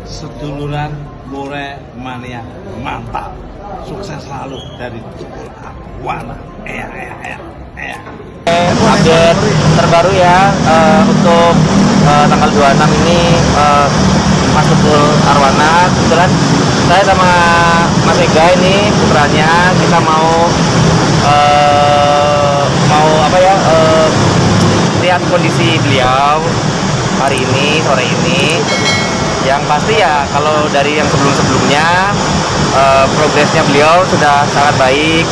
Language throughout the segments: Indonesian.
seduluran More Mania mantap, sukses selalu dari Tukul Arwana. Update terbaru ya untuk tanggal 26 ini Mas Tukul Arwana. Kebetulan saya sama Mas Ega ini putranya, kita mau lihat kondisi beliau hari ini, sore ini. Yang pasti ya kalau dari yang sebelumnya progresnya beliau sudah sangat baik.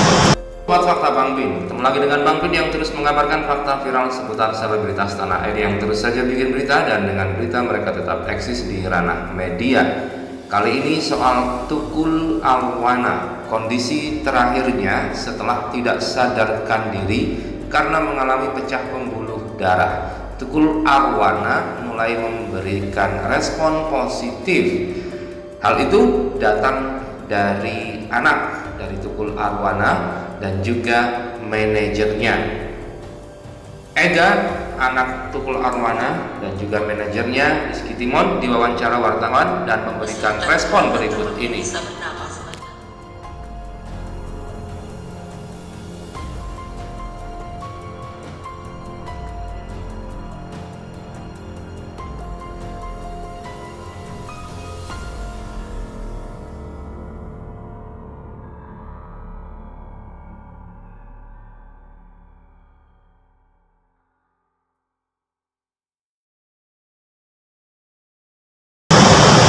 Buat fakta Bang Bin, ketemu lagi dengan Bang Bin yang terus mengabarkan fakta viral seputar selebritas tanah air yang terus saja bikin berita, dan dengan berita mereka tetap eksis di ranah media. Kali ini soal Tukul Arwana, kondisi terakhirnya setelah tidak sadarkan diri karena mengalami pecah pembuluh darah. Tukul Arwana mulai memberikan respon positif. Hal itu datang dari anak dari Tukul Arwana dan juga manajernya. Ega, anak Tukul Arwana, dan juga manajernya Rizky Timon diwawancara wartawan dan memberikan respon berikut ini.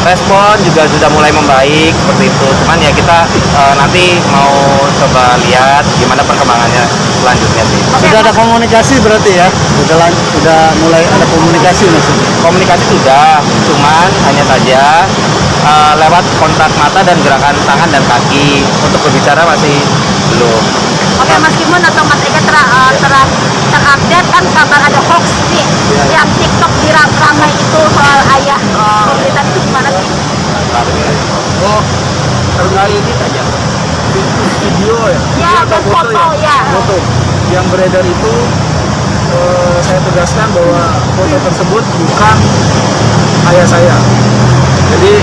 Respon juga sudah mulai membaik seperti itu. Cuman ya kita nanti mau coba lihat gimana perkembangannya selanjutnya sih. Sudah ada komunikasi berarti ya? Sudah mulai ada komunikasi maksudnya? Komunikasi sudah, cuman hanya saja lewat kontak mata dan gerakan tangan dan kaki. Untuk berbicara masih belum. Oke, Mas Timon atau Mas Ega terupdate kan kabar ada hoax nih yang TikTok ramai itu soal ayah pemberitaan itu gimana sih? Oh, terkait video ya? Ya, dan foto ya. Foto yang beredar itu saya tegaskan bahwa foto tersebut bukan ayah saya. Jadi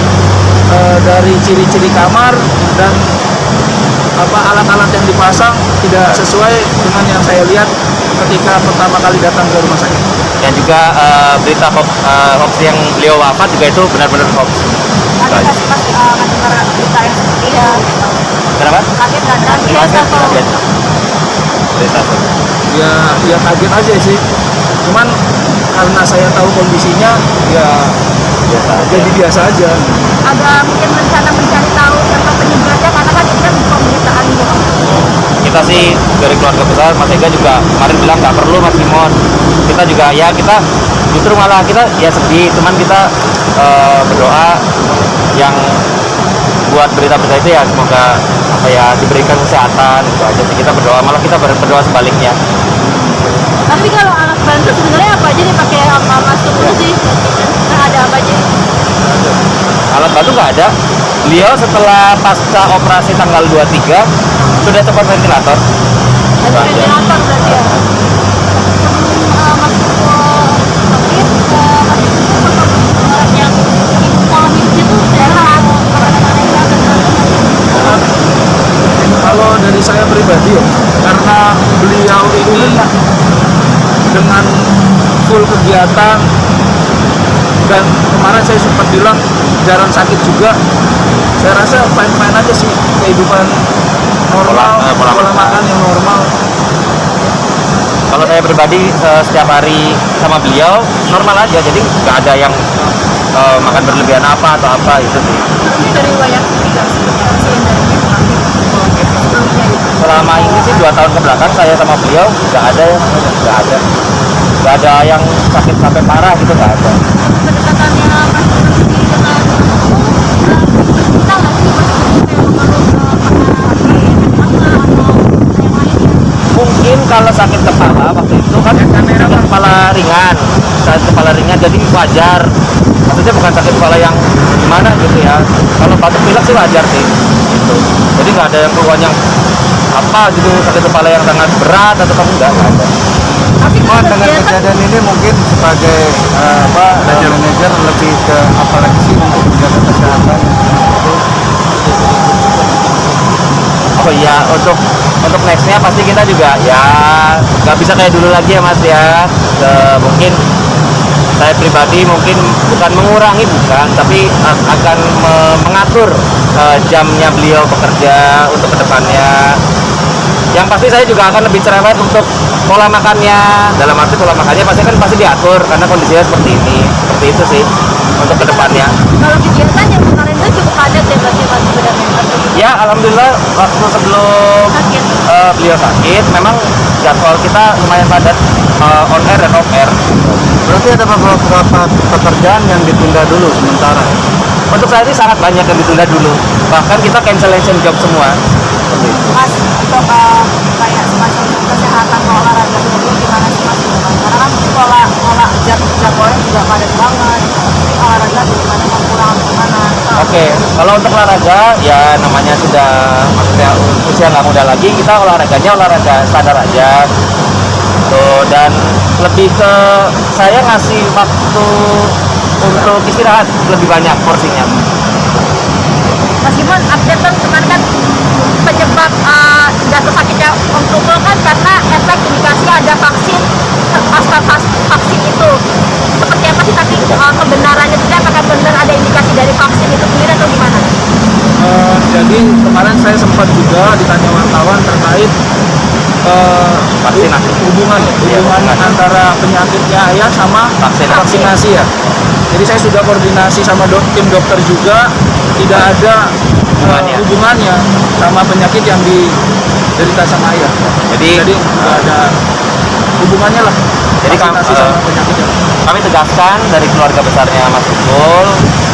dari ciri-ciri kamar dan alat-alat yang dipasang tidak sesuai dengan yang saya lihat ketika pertama kali datang ke rumah sakit. Dan juga berita hoax yang beliau wafat juga itu benar-benar hoax. Kaget nggak sih Mas mendengar berita yang seperti itu? Kenapa? Kaget nggak? Kaget. Berita Ya kaget aja sih. Cuman karena saya tahu kondisinya, ya biasa aja. jadi biasa aja. Ada mungkin rencana mencari tahu tentang penyebabnya, karena kan ini kan pemberitaan bohong. Kita sih dari keluarga besar, Mas Ega juga kemarin bilang nggak perlu Mas Timon. Kita juga ya kita justru malah kita ya sedih, cuman kita berdoa yang buat berita-berita itu ya semoga diberikan kesehatan gitu aja sih. Kita berdoa, malah kita berdoa sebaliknya. Tapi kalau alat bantu sebenarnya apa aja nih pakai apa masuk itu sih? Nah, ada apa aja? Alat bantu nggak ada. Beliau setelah pasca operasi tanggal 23 sudah tempat ventilator. Ada ventilator berarti ya. Masuk ke sakit, orang yang polemik itu sehat. Kalau dari saya pribadi ya, karena beliau ini dengan full kegiatan dan kemarin saya sempat bilang jarang sakit juga, saya rasa fine-fine aja sih, kehidupan normal, pola makan yang normal. Kalau saya pribadi setiap hari sama beliau normal aja, jadi nggak ada yang makan berlebihan apa atau apa itu sih. Ini dari riwayat Selama ini sih 2 tahun kebelakang saya sama beliau nggak ada yang sakit sampai parah gitu, nggak ada. kedekatannya Mas Budi dengan kita nggak sih Mungkin kalau sakit kepala waktu itu kan sakit kepala ringan jadi wajar. Maksudnya bukan sakit kepala yang gimana gitu ya. Kalau batuk pilek sih wajar sih gitu. Jadi nggak ada yang keluhan yang apa gitu, sakit kepala yang sangat berat atau kamu nggak ada. tapi kan Dengan kejadian ini mungkin sebagai manajer lebih ke apa lagi sih untuk menjaga kesehatan untuk nextnya pasti kita juga ya nggak bisa kayak dulu lagi ya Mas ya. Mungkin saya pribadi mungkin bukan mengurangi bukan, tapi akan mengatur jamnya beliau bekerja untuk kedepannya. Yang pasti saya juga akan lebih cerewet untuk pola makannya. Dalam arti pola makannya pasti diatur karena kondisinya seperti ini. Seperti itu sih untuk kedepannya. Kalau kegiatan yang kemarin itu cukup padat ya berarti Mas sebenarnya. Ya alhamdulillah waktu sebelum Sakit. beliau sakit memang jadwal kita lumayan padat on air dan off air. Berarti ada beberapa pekerjaan yang ditunda dulu sementara. Untuk saat ini sangat banyak yang ditunda dulu. Bahkan kita cancellation job semua. Mas untuk kayak semacam kesehatan olahraga dulu gimana sih Mas? Karena kan pola jadwalnya juga padat banget. Tapi olahraga gimana kurang gimana? Oke, kalau untuk olahraga ya namanya sudah maksudnya usia nggak muda lagi, kita olahraganya olahraga sadar aja. Tuh, dan lebih ke saya ngasih waktu untuk istirahat lebih banyak porsinya. Meskipun update kan kemarin kan penyebab jatuh sakitnya Om Tukul kan karena efek indikasi ada vaksin pasca vaksin itu. Seperti apa sih tapi kebenarannya itu apakah benar ada indikasi dari vaksin itu sendiri atau gimana? Jadi kemarin saya sempat juga ditanya wartawan terkait Vaksinasi. hubungan hubungan. antara penyakitnya ayah sama vaksinasi ya. Jadi saya sudah koordinasi sama tim dokter juga, tidak ada hubungannya sama penyakit yang diderita sama ayah. Jadi nggak ada hubungannya lah. Jadi vaksinasi sama penyakitnya. kami tegaskan dari keluarga besarnya Mas Tukul,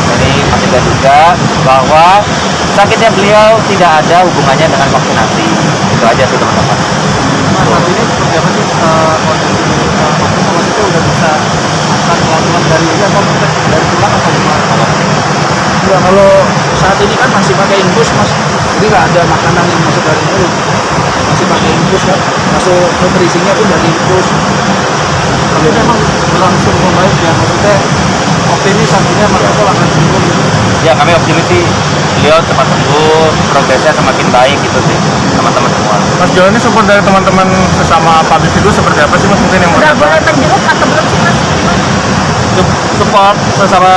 dari Mas Ega juga, bahwa sakitnya beliau tidak ada hubungannya dengan vaksinasi. Itu aja sih teman-teman. Saat ini seperti apa sih kondisi maksudnya udah bisa makan laluan dari ini atau dari tulang atau gimana? Ya kalau saat ini kan masih pakai infus Mas, jadi nggak ada makanan yang masuk dari mulut, masih pakai infus kan, masuk nutrisinya pun dari infus. Tapi memang langsung membaik ya, maksudnya optimis akhirnya Mas Tukul akan sembuh gitu. Ya kami optimis sih beliau cepat sembuh, progresnya semakin baik gitu sih teman-teman semua. Mas Jo, ini support dari teman-teman sesama public figure seperti apa sih Mas mungkin yang mau Udah dapat? boleh menjenguk atau belum sih Mas? Support sesama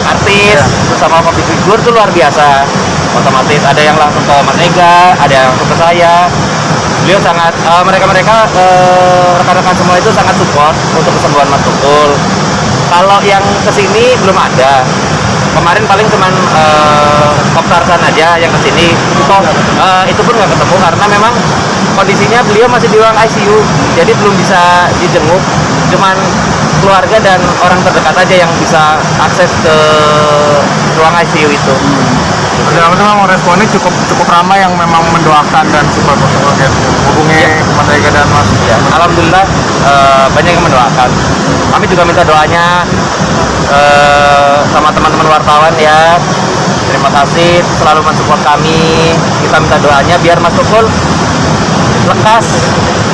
artis, sesama public figure itu luar biasa. Otomatis ada yang langsung ke Mas Ega, ada yang langsung ke saya. Beliau sangat mereka-mereka rekan-rekan semua itu sangat support untuk kesembuhan Mas Tukul. Kalau yang kesini belum ada. Kemarin paling cuman Kop Tarsan aja yang kesini. Itu pun nggak ketemu karena memang kondisinya beliau masih di ruang ICU, jadi belum bisa dijenguk. Cuman keluarga dan orang terdekat aja yang bisa akses ke ruang ICU itu. Dalam itu memang responnya cukup ramai yang memang mendoakan dan support hubungi Mas Ega dan Mas. Ya, alhamdulillah banyak yang mendoakan. Kami juga minta doanya sama teman-teman wartawan ya. Terima kasih selalu mensupport kami. Kita minta doanya biar Mas Tukul lekas,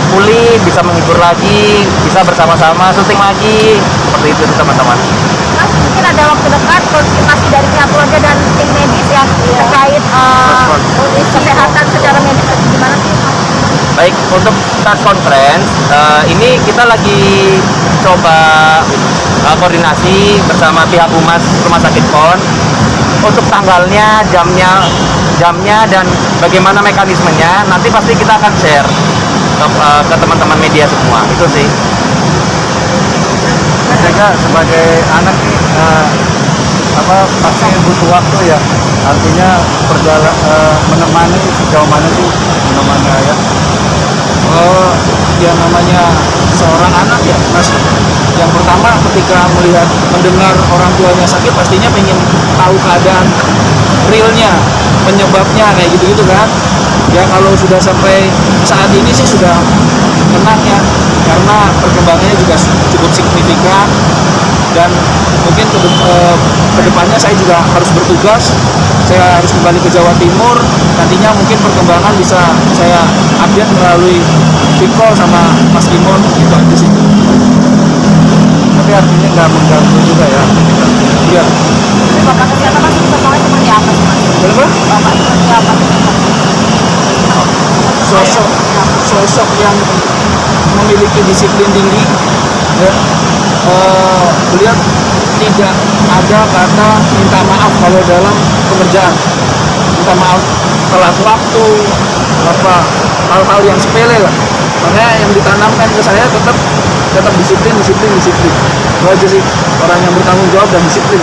pulih, bisa menghibur lagi, bisa bersama-sama syuting lagi. Seperti itu teman-teman. Mas mungkin ada waktu dekat konsultasi dari pihak keluarga dan tim medis yang terkait kesehatan secara medis gimana sih? Baik, untuk start conference ini kita lagi coba koordinasi bersama pihak humas Rumah Sakit PON untuk tanggalnya, jamnya dan bagaimana mekanismenya. Nanti pasti kita akan share ke teman-teman media semua. Itu sih. Mas Ega sebagai anak nih pasti butuh waktu ya, artinya menemani sejauh mana sih menemani ayah. Yang namanya seorang anak ya Mas, yang pertama ketika mendengar orang tuanya sakit pastinya pengen tahu keadaan realnya, penyebabnya kayak gitu-gitu kan ya. Kalau sudah sampai saat ini sih sudah tenang ya, karena perkembangannya juga cukup signifikan. Dan mungkin ke depannya saya juga harus bertugas, saya harus kembali ke Jawa Timur. Nantinya mungkin perkembangan bisa saya update melalui video call sama Mas Kimon gitu aja sih. Tapi artinya nggak mengganggu juga ya. Iya. Jadi Bapak kesehatan Mas semuanya seperti apa sih Mas? Kenapa? Bapak seperti apa sih? sosok yang memiliki disiplin tinggi, ya. Beliau tidak ada kata minta maaf kalau dalam pekerjaan, minta maaf telat waktu, apa hal-hal yang sepele lah. Makanya yang ditanamkan ke saya tetap disiplin. Itu aja sih, orang yang bertanggung jawab dan disiplin.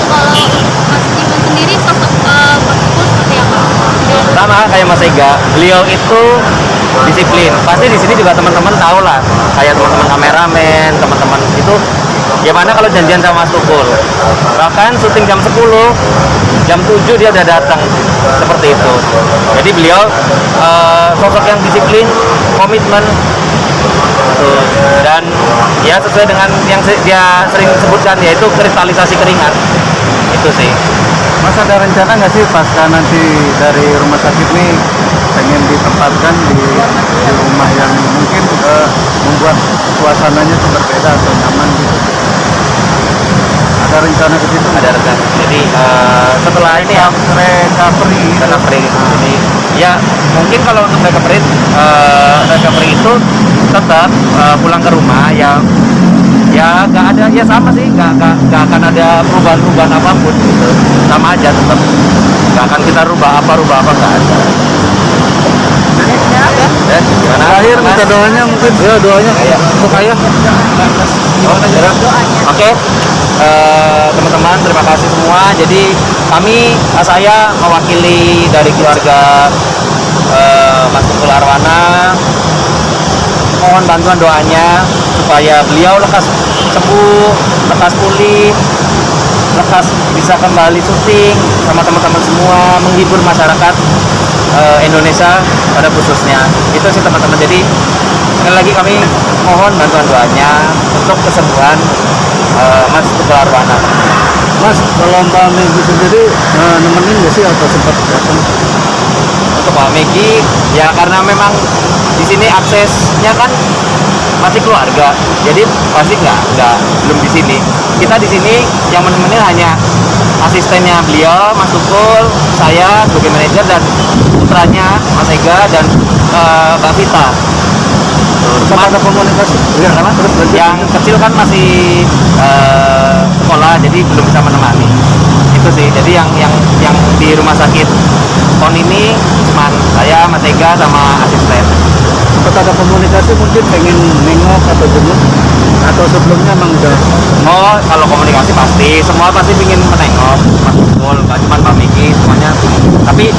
Kalau Mas Iman sendiri sosok Mas Tukul seperti apa? Sama kayak Mas Ega, beliau itu disiplin. Pasti di sini juga teman-teman tahu lah, kayak teman-teman kameramen, teman-teman itu gimana kalau janjian sama Mas Tukul. Bahkan syuting jam 10, jam 7 dia udah datang, seperti itu. Jadi beliau sosok yang disiplin, komitmen, tuh. Dan ya sesuai dengan yang dia sering sebutkan, yaitu kristalisasi keringat. Itu sih. Mas ada rencana nggak sih pasca nanti dari rumah sakit ini pengen ditempatkan di rumah yang mungkin membuat suasananya tuh berbeda atau nyaman gitu? Ada rencana ke situ? Ada rencana. Jadi setelah ini ya recovery. Jadi ya mungkin kalau untuk recovery itu tetap pulang ke rumah ya nggak ada, ya sama sih, nggak akan ada perubahan apapun gitu, sama aja, tetap nggak akan kita rubah apa nggak ada. Gimana? Terakhir minta doanya mungkin. Ya doanya untuk ayah. Oke, teman-teman, terima kasih semua. Jadi saya mewakili dari keluarga Mas Tukul Arwana, mohon bantuan doanya supaya beliau lekas sembuh, lekas pulih, lekas bisa kembali syuting sama teman-teman semua, menghibur masyarakat Indonesia pada khususnya. Itu sih teman-teman. Jadi sekali lagi kami mohon bantuan doanya untuk kesembuhan Mas Tukul Arwana. Mas, kalau Mbak Megi sendiri nemenin nggak sih atau sempat datang? Untuk Mbak Megi ya karena memang di sini aksesnya kan masih keluarga, jadi pasti belum di sini. Kita di sini yang menemani hanya asistennya beliau, Mas Tukul, saya sebagai manajer, dan putranya Mas Ega dan Mbak Vita. Sama ada komunikasi? Iya, terus yang kecil kan masih sekolah, jadi belum bisa menemani. Itu sih. Jadi yang di rumah sakit PON ini cuma saya, Mas Ega, sama asisten. sempat ada komunikasi mungkin pengen nengok atau jenguk, atau sebelumnya emang udah? Oh, kalau komunikasi pasti, semua pasti ingin menengok Mas Tukul, gak cuma Mbak Miki, semuanya. Tapi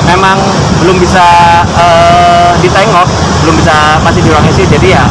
memang belum bisa ditengok, belum bisa, masih di ruang ICU, jadi ya